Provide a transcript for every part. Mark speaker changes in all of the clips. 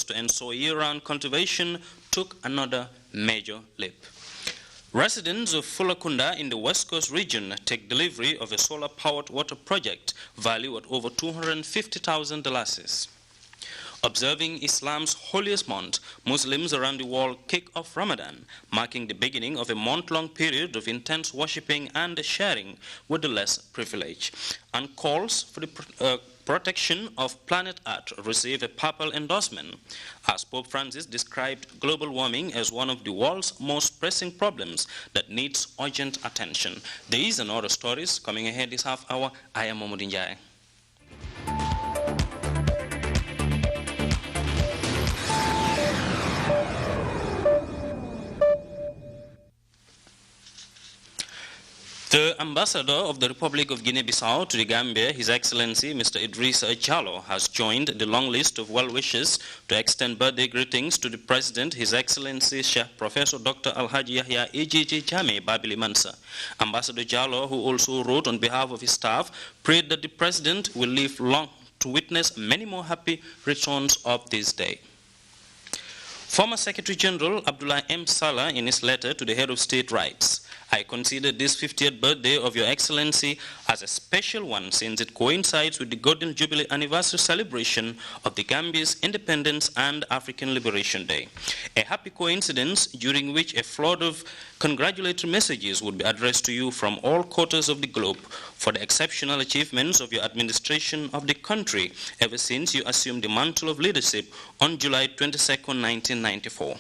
Speaker 1: efforts to ensure year-round cultivation took another major leap. Residents of Fulakunda in the West Coast region take delivery of a solar-powered water project valued at over $250,000. Observing Islam's holiest month, Muslims around the world kick off Ramadan, marking the beginning of a month-long period of intense worshipping and sharing with the less privileged. And calls for the protection of planet Earth receive a papal endorsement, as Pope Francis described global warming as one of the world's most pressing problems that needs urgent attention. These and other stories coming ahead this half hour. I am Modou Njie. The ambassador of the Republic of Guinea-Bissau to the Gambia, His Excellency Mr. Idrissa Diallo, has joined the long list of well-wishers to extend birthday greetings to the President, His Excellency Sheikh Professor Dr. Alhaji Yahya AJJ Jammeh Babili Mansa. Ambassador Diallo, who also wrote on behalf of his staff, prayed that the President will live long to witness many more happy returns of this day. Former Secretary General Abdullah M. Salah, in his letter to the head of state, writes, I consider this 50th birthday of Your Excellency as a special one since it coincides with the Golden Jubilee anniversary celebration of the Gambia's independence and African Liberation Day. A happy coincidence during which a flood of congratulatory messages would be addressed to you from all quarters of the globe for the exceptional achievements of your administration of the country ever since you assumed the mantle of leadership on July 22, 1994.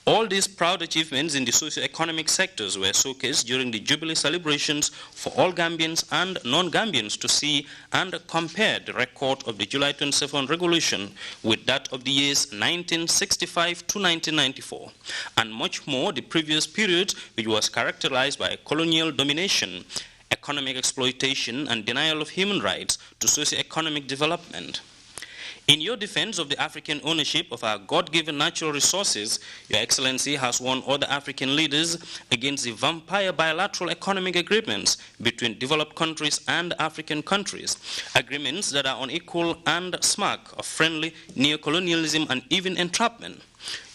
Speaker 1: All these proud achievements in the socio-economic sectors were showcased during the Jubilee celebrations for all Gambians and non-Gambians to see and compare the record of the July 27 revolution with that of the years 1965 to 1994, and much more the previous period, which was characterized by colonial domination, economic exploitation, and denial of human rights to socio-economic development. In your defense of the African ownership of our God-given natural resources, Your Excellency has warned other African leaders against the vampire bilateral economic agreements between developed countries and African countries, agreements that are unequal and smack of friendly neocolonialism and even entrapment.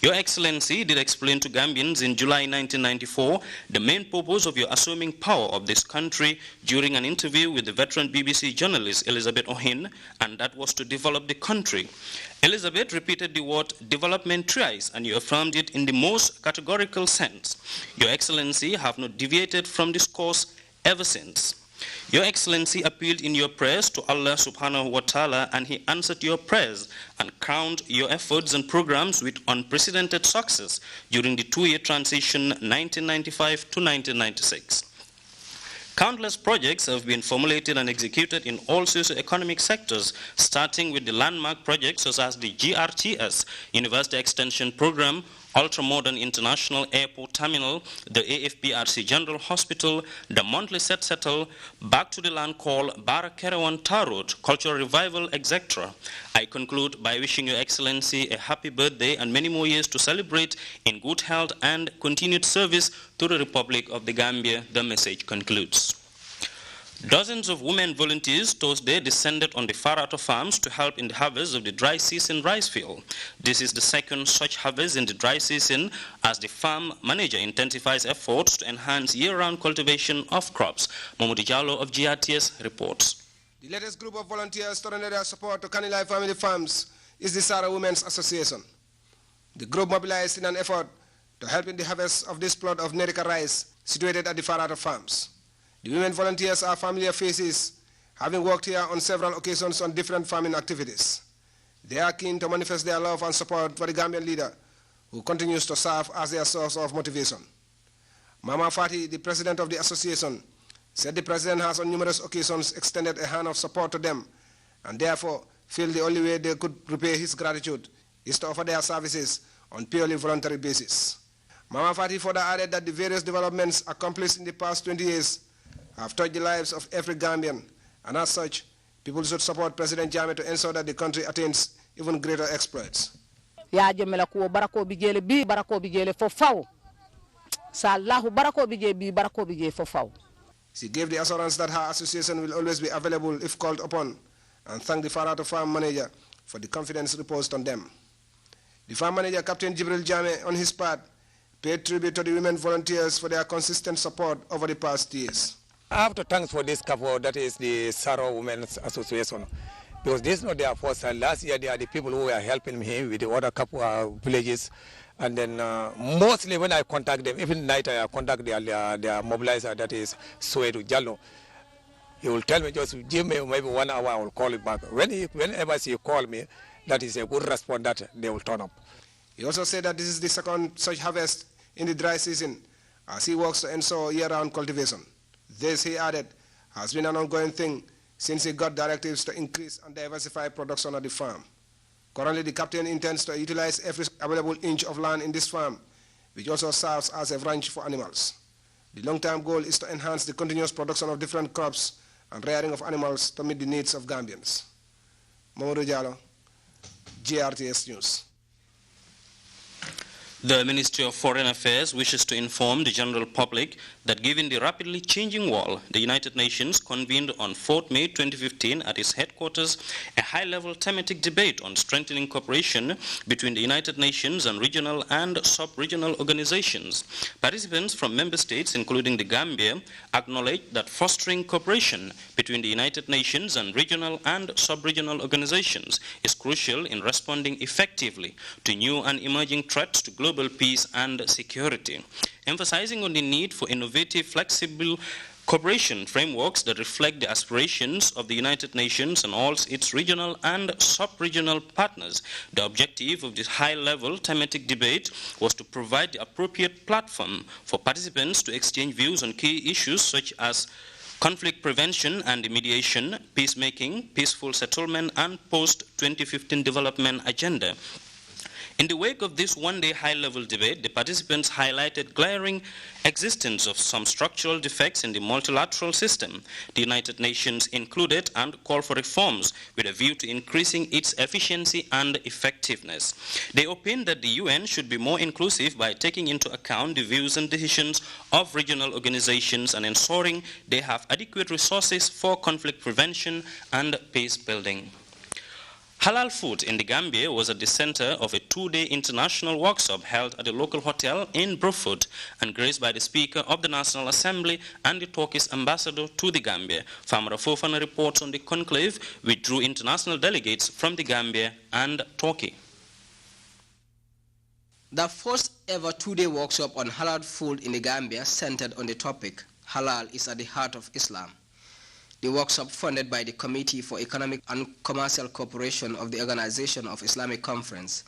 Speaker 1: Your Excellency did explain to Gambians in July 1994 the main purpose of your assuming power of this country during an interview with the veteran BBC journalist Elizabeth Ohin, and that was to develop the country. Elizabeth repeated the word development thrice, and you affirmed it in the most categorical sense. Your Excellency have not deviated from this course ever since. Your Excellency appealed in your prayers to Allah subhanahu wa ta'ala, and He answered your prayers and crowned your efforts and programs with unprecedented success during the two-year transition 1995 to 1996. Countless projects have been formulated and executed in all socio-economic sectors, starting with the landmark projects such as the GRTS, University Extension Program, Ultra-Modern International Airport Terminal, the AFBRC General Hospital, the monthly settle, Back to the Land Call, Barakerawan Tar Road, Cultural Revival, etc. I conclude by wishing Your Excellency a happy birthday and many more years to celebrate in good health and continued service to the Republic of the Gambia. The message concludes. Dozens of women volunteers Thursday descended on the Farata farms to help in the harvest of the dry season rice field. This is the second such harvest in the dry season as the farm manager intensifies efforts to enhance year-round cultivation of crops. Modou Diallo of GRTS reports.
Speaker 2: The latest group of volunteers to render their support to Kanilai Family Farms is the Sarah Women's Association. The group mobilized in an effort to help in the harvest of this plot of Nerika rice situated at the Farata farms. The women volunteers are familiar faces, having worked here on several occasions on different farming activities. They are keen to manifest their love and support for the Gambian leader, who continues to serve as their source of motivation. Mama Fati, the president of the association, said the president has on numerous occasions extended a hand of support to them, and therefore feel the only way they could repay his gratitude is to offer their services on purely voluntary basis. Mama Fati further added that the various developments accomplished in the past 20 years have touched the lives of every Gambian, and as such, people should support President Jammeh to ensure that the country attains even greater exploits.
Speaker 3: Ya jemela ko barako bijele bi barako bijele fo faw. Sallahu barako bijele bi barako bijele fo faw.
Speaker 2: She gave the assurance that her association will always be available if called upon, and thanked the Farata farm manager for the confidence reposed on them. The farm manager, Captain Jibril Jame, on his part, paid tribute to the women volunteers for their consistent support over the past years.
Speaker 4: I have to thank for this couple, that is the Saro Women's Association, because this is not their first time. Last year, they are the people who were helping me with the other couple villages. And then mostly when I contact them, even night I contact their mobilizer, that is Soedu Jallo. He will tell me, just give me maybe 1 hour, I will call it back. Whenever he call me, that is a good response that they will turn up.
Speaker 2: He also said that this is the second such harvest in the dry season as he works to ensure year-round cultivation. This, he added, has been an ongoing thing since he got directives to increase and diversify production at the farm. Currently, the captain intends to utilize every available inch of land in this farm, which also serves as a ranch for animals. The long-term goal is to enhance the continuous production of different crops and rearing of animals to meet the needs of Gambians. Modou, GRTS News.
Speaker 1: The Ministry of Foreign Affairs wishes to inform the general public that given the rapidly changing world, the United Nations convened on 4th May 2015 at its headquarters a high-level thematic debate on strengthening cooperation between the United Nations and regional and sub-regional organizations. Participants from member states, including the Gambia, acknowledged that fostering cooperation between the United Nations and regional and sub-regional organizations is crucial in responding effectively to new and emerging threats to global peace and security, emphasizing on the need for innovative, flexible cooperation frameworks that reflect the aspirations of the United Nations and all its regional and sub-regional partners. The objective of this high-level thematic debate was to provide the appropriate platform for participants to exchange views on key issues such as conflict prevention and mediation, peacemaking, peaceful settlement, and post-2015 development agenda. In the wake of this one-day high-level debate, the participants highlighted glaring existence of some structural defects in the multilateral system. The United Nations included and called for reforms with a view to increasing its efficiency and effectiveness. They opined that the UN should be more inclusive by taking into account the views and decisions of regional organizations and ensuring they have adequate resources for conflict prevention and peace building. Halal food in the Gambia was at the center of a 2-day international workshop held at a local hotel in Brufut and graced by the Speaker of the National Assembly and the Turkish ambassador to the Gambia. Famara Fofana reports on the conclave, which drew international delegates from the Gambia and Turkey.
Speaker 5: The first ever 2-day workshop on halal food in the Gambia centered on the topic, Halal is at the heart of Islam. The workshop, funded by the Committee for Economic and Commercial Cooperation of the Organization of Islamic Conference,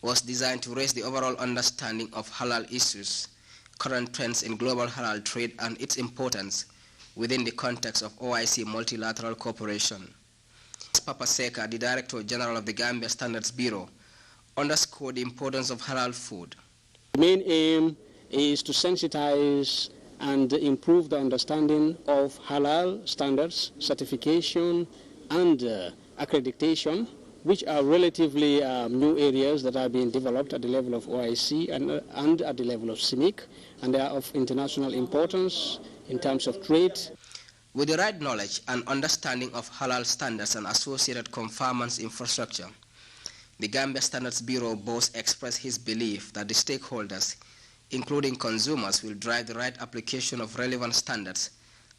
Speaker 5: was designed to raise the overall understanding of halal issues, current trends in global halal trade, and its importance within the context of OIC multilateral cooperation. Papa Seka, the Director General of the Gambia Standards Bureau, underscored the importance of halal food.
Speaker 6: The main aim is to sensitize and improve the understanding of halal standards, certification, and accreditation, which are relatively new areas that are being developed at the level of OIC and at the level of CIMIC, and they are of international importance in terms of trade.
Speaker 5: With the right knowledge and understanding of halal standards and associated conformance infrastructure, the Gambia Standards Bureau both expressed his belief that the stakeholders, including consumers, will drive the right application of relevant standards,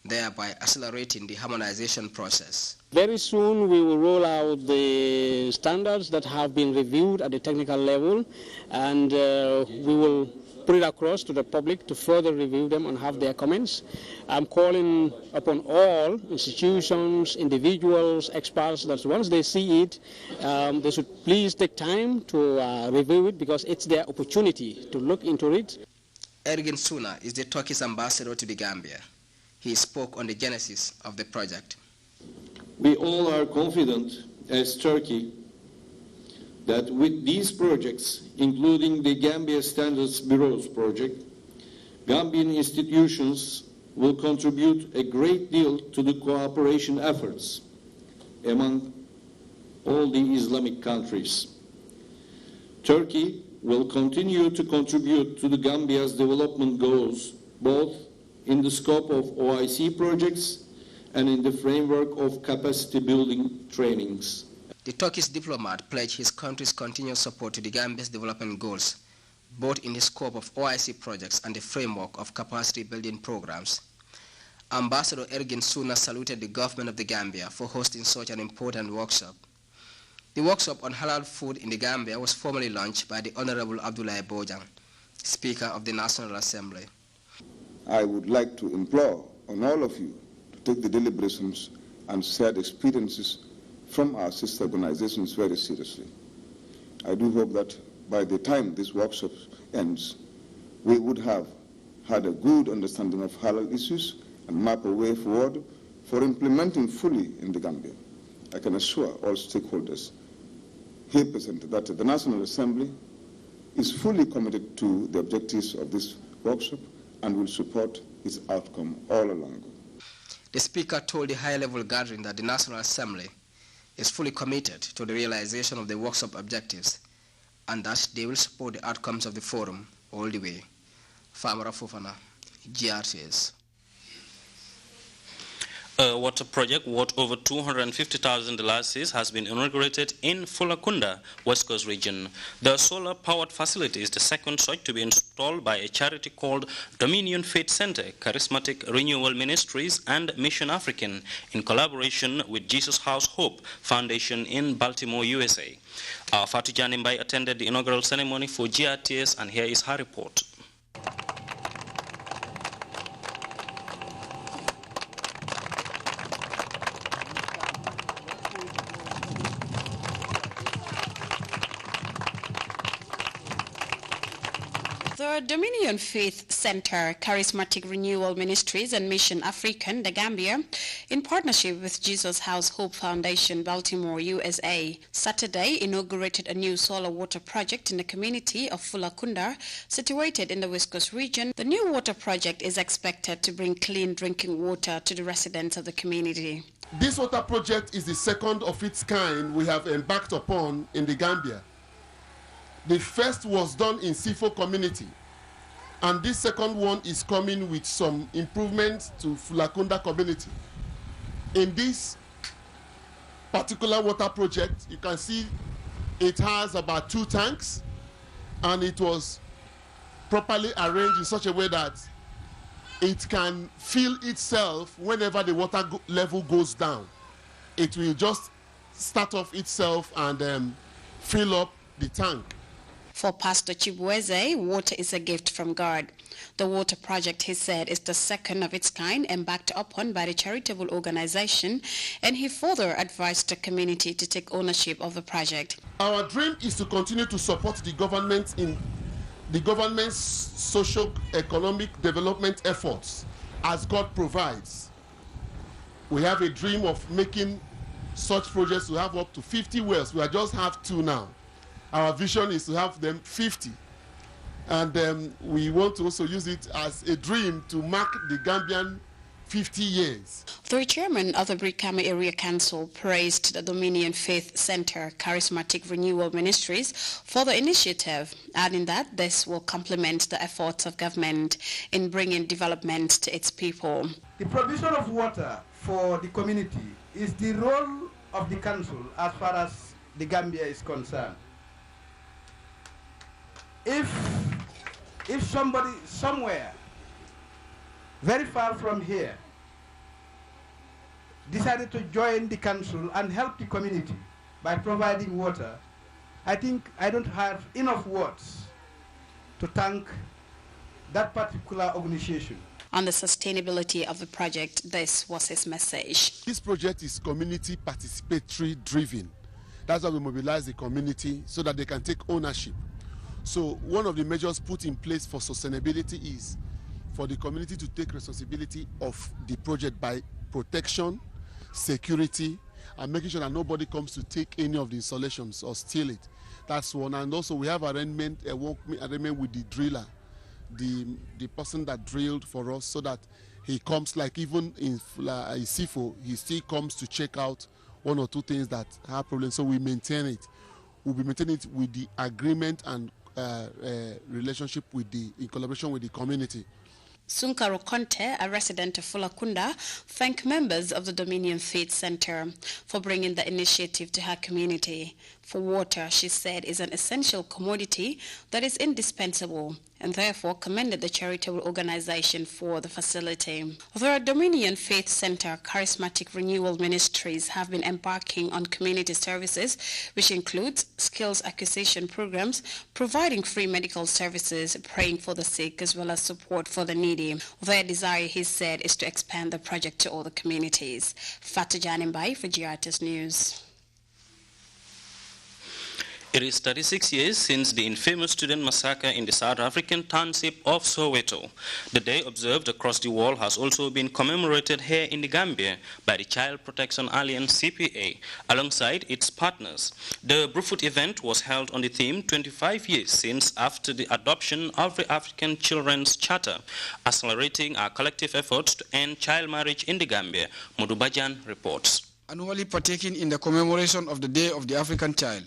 Speaker 5: thereby accelerating the harmonization process.
Speaker 6: Very soon we will roll out the standards that have been reviewed at the technical level, and we will put it across to the public to further review them and have their comments. I'm calling upon all institutions, individuals, experts, that once they see it, they should please take time to review it, because it's their opportunity to look into it.
Speaker 5: Ergin Suna is the Turkish ambassador to the Gambia. He spoke on the genesis of the project.
Speaker 7: We all are confident as Turkey that with these projects, including the Gambia Standards Bureau's project, Gambian institutions will contribute a great deal to the cooperation efforts among all the Islamic countries. Turkey will continue to contribute to the Gambia's development goals, both in the scope of OIC projects and in the framework of capacity building trainings.
Speaker 5: The Turkish diplomat pledged his country's continued support to the Gambia's development goals, both in the scope of OIC projects and the framework of capacity building programs. Ambassador Ergin Suna saluted the government of the Gambia for hosting such an important workshop. The workshop on halal food in the Gambia was formally launched by the Honorable Abdoulaye Bojang, Speaker of the National Assembly.
Speaker 8: I would like to implore on all of you to take the deliberations and shared experiences from our sister organizations very seriously. I do hope that by the time this workshop ends, we would have had a good understanding of halal issues and map a way forward for implementing fully in the Gambia. I can assure all stakeholders here present that the National Assembly is fully committed to the objectives of this workshop and will support its outcome all along.
Speaker 5: The Speaker told the high-level gathering that the National Assembly is fully committed to the realization of the workshop objectives and that they will support the outcomes of the forum all the way. Famara Fofana, GRTS.
Speaker 1: A water project worth over $250,000 has been inaugurated in Fulakunda, West Coast region. The solar-powered facility is the second such to be installed by a charity called Dominion Faith Center, Charismatic Renewal Ministries, and Mission African in collaboration with Jesus House Hope Foundation in Baltimore, USA. Fatou Janimbai attended the inaugural ceremony for GRTS, and here is her report.
Speaker 9: The Dominion Faith Center, Charismatic Renewal Ministries, and Mission African, the Gambia, in partnership with Jesus House Hope Foundation, Baltimore, USA, Saturday inaugurated a new solar water project in the community of Fulakunda, situated in the West Coast region. The new water project is expected to bring clean drinking water to the residents of the community.
Speaker 10: This water project is the second of its kind we have embarked upon in the Gambia. The first was done in Sifo community, and this second one is coming with some improvements to Fulakunda community. In this particular water project, you can see it has about 2 tanks, and it was properly arranged in such a way that it can fill itself whenever the water level goes down. It will just start off itself and fill up the tank.
Speaker 9: For Pastor Chibueze, water is a gift from God. The water project, he said, is the second of its kind embarked upon by the charitable organization, and he further advised the community to take ownership of the project.
Speaker 10: Our dream is to continue to support the government in the government's socio-economic development efforts as God provides. We have a dream of making such projects to have up to 50 wells. We just have 2 now. Our vision is to have them 50. And we want to also use it as a dream to mark the Gambian 50 years.
Speaker 9: The chairman of the Brikama Area Council praised the Dominion Faith Center, Charismatic Renewal Ministries, for the initiative, adding that this will complement the efforts of government in bringing development to its people.
Speaker 11: The provision of water for the community is the role of the council as far as the Gambia is concerned. If somebody somewhere very far from here decided to join the council and help the community by providing water, I think I don't have enough words to thank that particular organization.
Speaker 9: On the sustainability of the project, this was his message.
Speaker 10: This project is community participatory driven. That's why we mobilize the community so that they can take ownership. So one of the measures put in place for sustainability is for the community to take responsibility of the project by protection, security, and making sure that nobody comes to take any of the installations or steal it. That's one. And also we have arrangement with the driller, the person that drilled for us, so that he comes, like even in Sifo, he still comes to check out 1 or 2 things that have problems. So we maintain it. We'll be maintaining it with the agreement and relationship with in collaboration with the community.
Speaker 9: Sunkaro Conte, a resident of Fulakunda, thanked members of the Dominion Faith Center for bringing the initiative to her community. For water, she said, is an essential commodity that is indispensable, and therefore commended the charitable organization for the facility. The Dominion Faith Center Charismatic Renewal Ministries have been embarking on community services, which includes skills acquisition programs, providing free medical services, praying for the sick, as well as support for the needy. Their desire, he said, is to expand the project to all the communities. Fatou Janimbai for GRTS News.
Speaker 1: It is 36 years since the infamous student massacre in the South African township of Soweto. The day observed across the world has also been commemorated here in the Gambia by the Child Protection Alliance CPA alongside its partners. The Brufut event was held on the theme 25 years since after the adoption of the African Children's Charter, accelerating our collective efforts to end child marriage in the Gambia. Modou reports.
Speaker 12: Annually partaking in the commemoration of the Day of the African Child,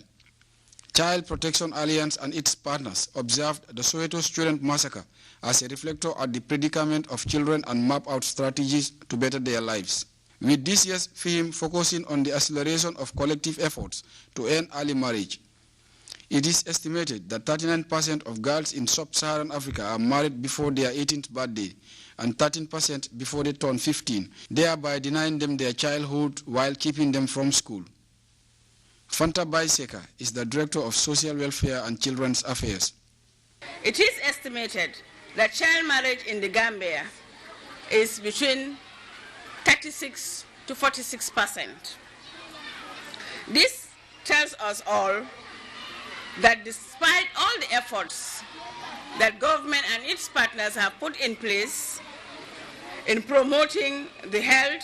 Speaker 12: Child Protection Alliance and its partners observed the Soweto student massacre as a reflector at the predicament of children and map out strategies to better their lives. With this year's theme focusing on the acceleration of collective efforts to end early marriage, it is estimated that 39% of girls in sub-Saharan Africa are married before their 18th birthday and 13% before they turn 15, thereby denying them their childhood while keeping them from school. Fanta Baiseka is the Director of Social Welfare and Children's Affairs.
Speaker 13: It is estimated that child marriage in the Gambia is between 36 to 46%. This tells us all that despite all the efforts that government and its partners have put in place in promoting the health,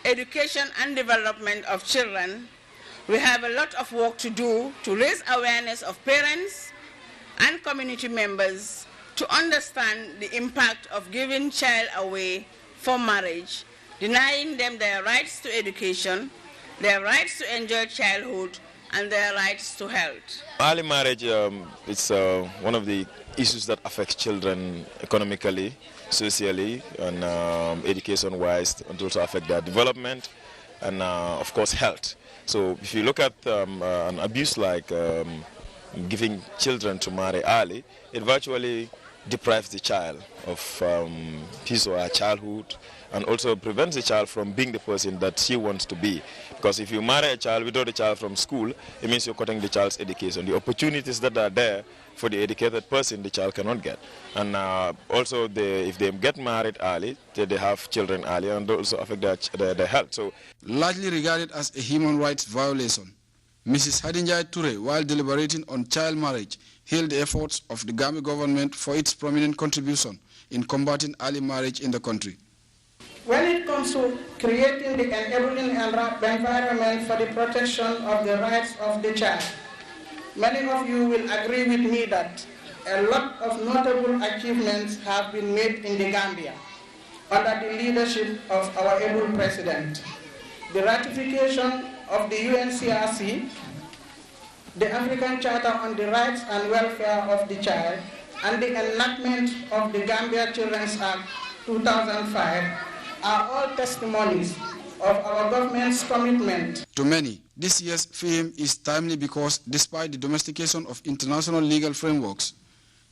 Speaker 13: education and development of children, we have a lot of work to do to raise awareness of parents and community members to understand the impact of giving child away for marriage, denying them their rights to education, their rights to enjoy childhood, and their rights to health.
Speaker 14: Early marriage is one of the issues that affects children economically, socially, and education-wise, and also affect their development and, of course, health. So if you look at an abuse like giving children to marry early, it virtually deprives the child of his or her childhood and also prevents the child from being the person that she wants to be. Because if you marry a child without a child from school, it means you're cutting the child's education. The opportunities that are there for the educated person, the child cannot get. And also, if they get married early, they have children early, and they also affect their health. So,
Speaker 12: largely regarded as a human rights violation, Mrs. Njie Toure, while deliberating on child marriage, hailed the efforts of the Gambia government for its prominent contribution in combating early marriage in the country.
Speaker 15: When it comes to creating the enabling environment for the protection of the rights of the child, many of you will agree with me that a lot of notable achievements have been made in the Gambia under the leadership of our able president. The ratification of the UNCRC, the African Charter on the Rights and Welfare of the Child, and the enactment of the Gambia Children's Act 2005 are all testimonies of our government's commitment.
Speaker 12: To many, this year's theme is timely because despite the domestication of international legal frameworks,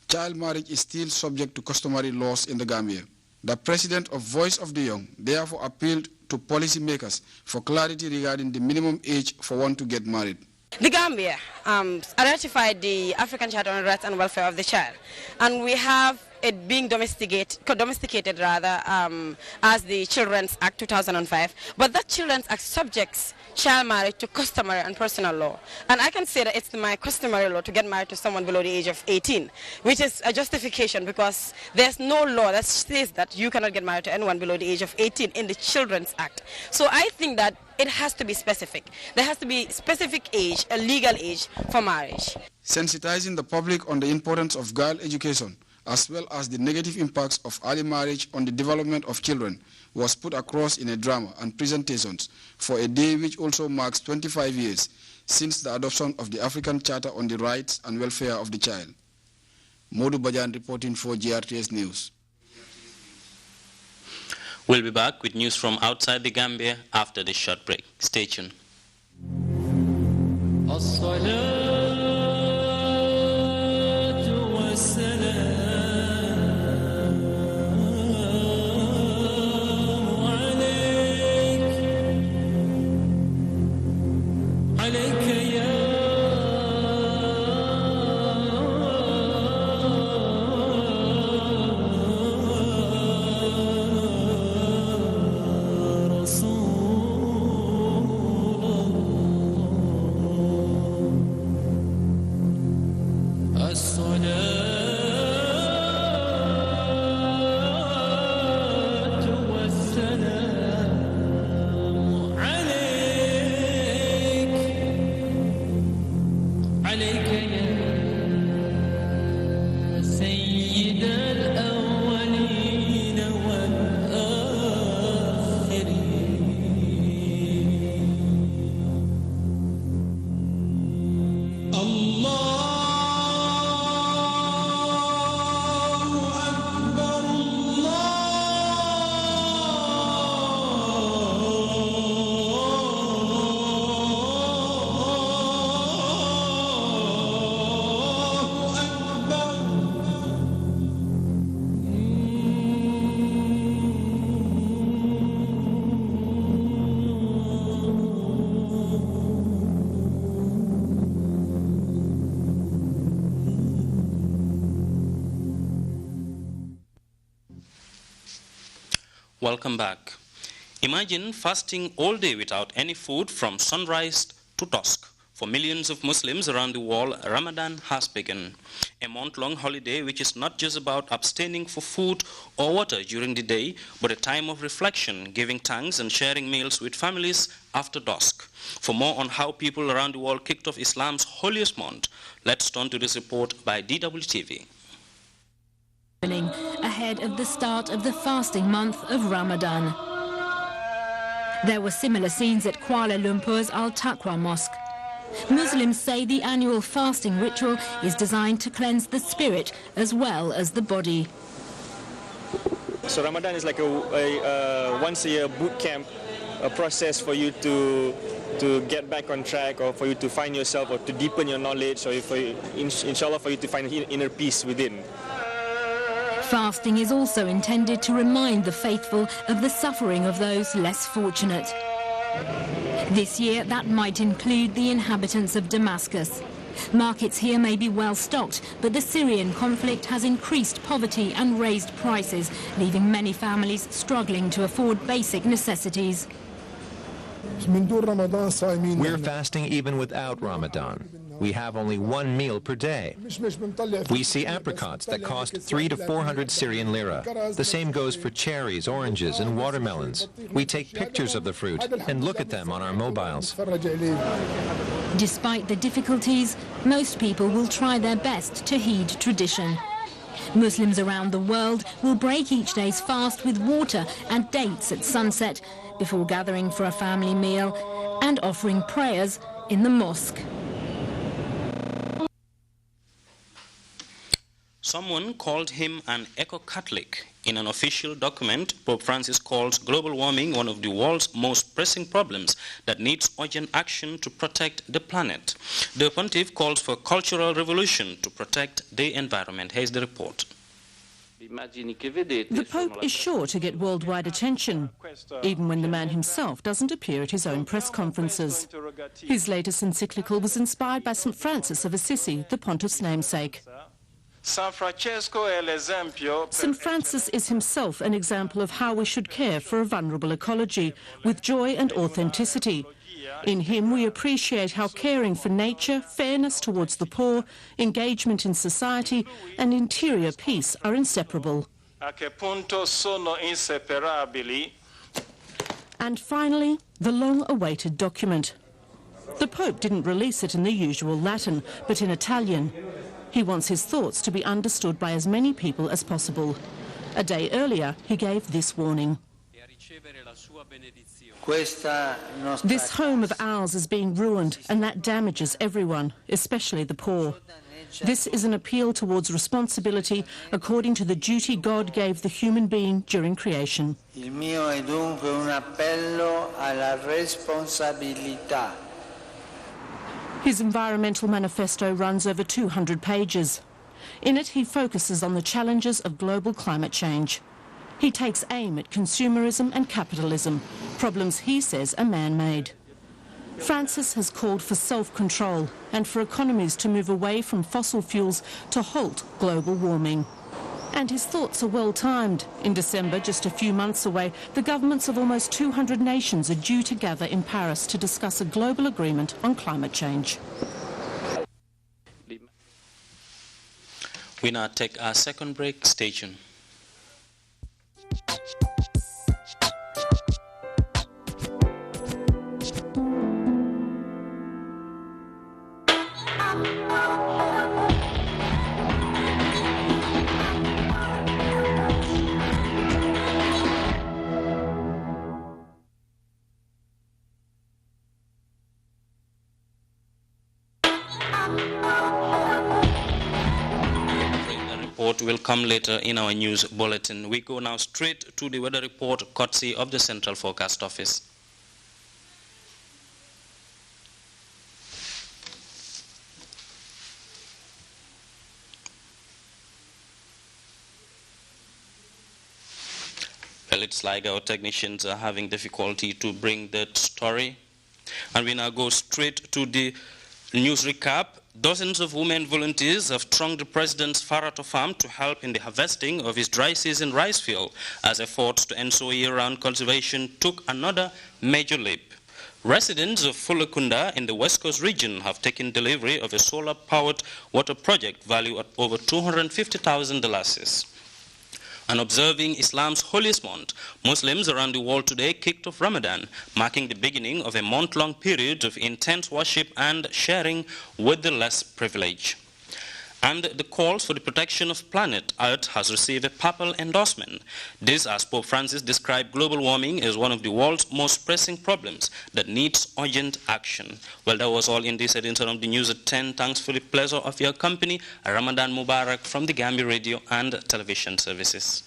Speaker 12: child marriage is still subject to customary laws in the Gambia. The president of Voice of the Young therefore appealed to policymakers for clarity regarding the minimum age for one to get married.
Speaker 16: The Gambia ratified the African Charter on the Rights and Welfare of the Child, and we have it being domesticated as the Children's Act 2005, but that Children's Act subjects child marriage to customary and personal law. And I can say that it's my customary law to get married to someone below the age of 18, which is a justification because there's no law that says that you cannot get married to anyone below the age of 18 in the Children's Act. So I think that it has to be specific. There has to be specific age, a legal age for marriage.
Speaker 12: Sensitizing the public on the importance of girl education, as well as the negative impacts of early marriage on the development of children, was put across in a drama and presentations for a day which also marks 25 years since the adoption of the African Charter on the Rights and Welfare of the Child. Modou reporting for GRTS News.
Speaker 1: We'll be back with news from outside the Gambia after this short break. Stay tuned. Welcome back. Imagine fasting all day without any food from sunrise to dusk. For millions of Muslims around the world, Ramadan has begun. A month-long holiday which is not just about abstaining for food or water during the day, but a time of reflection, giving thanks and sharing meals with families after dusk. For more on how people around the world kicked off Islam's holiest month, let's turn to this report by DWTV.
Speaker 17: Ahead of the start of the fasting month of Ramadan. There were similar scenes at Kuala Lumpur's Al Taqwa Mosque. Muslims say the annual fasting ritual is designed to cleanse the spirit as well as the body.
Speaker 18: So Ramadan is like a once-a-year boot camp, a process for you to get back on track, or for you to find yourself, or to deepen your knowledge, or inshallah for you to find inner peace within.
Speaker 17: Fasting is also intended to remind the faithful of the suffering of those less fortunate. This year, that might include the inhabitants of Damascus. Markets here may be well stocked, but the Syrian conflict has increased poverty and raised prices, leaving many families struggling to afford basic necessities.
Speaker 19: We're fasting even without Ramadan. We have only one meal per day. We see apricots that cost 300 to 400 Syrian lira. The same goes for cherries, oranges, and watermelons. We take pictures of the fruit and look at them on our mobiles.
Speaker 17: Despite the difficulties, most people will try their best to heed tradition. Muslims around the world will break each day's fast with water and dates at sunset before gathering for a family meal and offering prayers in the mosque.
Speaker 1: Someone called him an eco-Catholic. In an official document, Pope Francis calls global warming one of the world's most pressing problems that needs urgent action to protect the planet. The pontiff calls for cultural revolution to protect the environment. Here's the report.
Speaker 20: The Pope is sure to get worldwide attention, even when the man himself doesn't appear at his own press conferences. His latest encyclical was inspired by St. Francis of Assisi, the pontiff's namesake. St. Francis is himself an example of how we should care for a vulnerable ecology, with joy and authenticity. In him we appreciate how caring for nature, fairness towards the poor, engagement in society and interior peace are inseparable. And finally, the long-awaited document. The Pope didn't release it in the usual Latin, but in Italian. He wants his thoughts to be understood by as many people as possible. A day earlier, he gave this warning. This home of ours is being ruined, and that damages everyone, especially the poor. This is an appeal towards responsibility according to the duty God gave the human being during creation.
Speaker 21: Il mio è dunque un appello alla responsabilità.
Speaker 20: His environmental manifesto runs over 200 pages. In it, he focuses on the challenges of global climate change. He takes aim at consumerism and capitalism, problems he says are man-made. Francis has called for self-control and for economies to move away from fossil fuels to halt global warming. And his thoughts are well-timed. In December, just a few months away, the governments of almost 200 nations are due to gather in Paris to discuss a global agreement on climate change.
Speaker 1: We now take our second break. Stay tuned. Will come later in our news bulletin. We go now straight to the weather report courtesy of the Central Forecast Office. Well, it's like our technicians are having difficulty to bring that story. And we now go straight to the news recap. Dozens of women volunteers have thronged the president's Farato farm to help in the harvesting of his dry season rice field as efforts to ensure year-round cultivation took another major leap. Residents of Fulakunda in the West Coast region have taken delivery of a solar-powered water project valued at over $250,000. And observing Islam's holiest month, Muslims around the world today kicked off Ramadan, marking the beginning of a month-long period of intense worship and sharing with the less privileged. And the calls for the protection of planet Earth has received a papal endorsement. This, as Pope Francis described global warming as one of the world's most pressing problems that needs urgent action. Well, that was all in this edition of the news at 10. Thanks for the pleasure of your company. Ramadan Mubarak from the Gambia Radio and Television Services.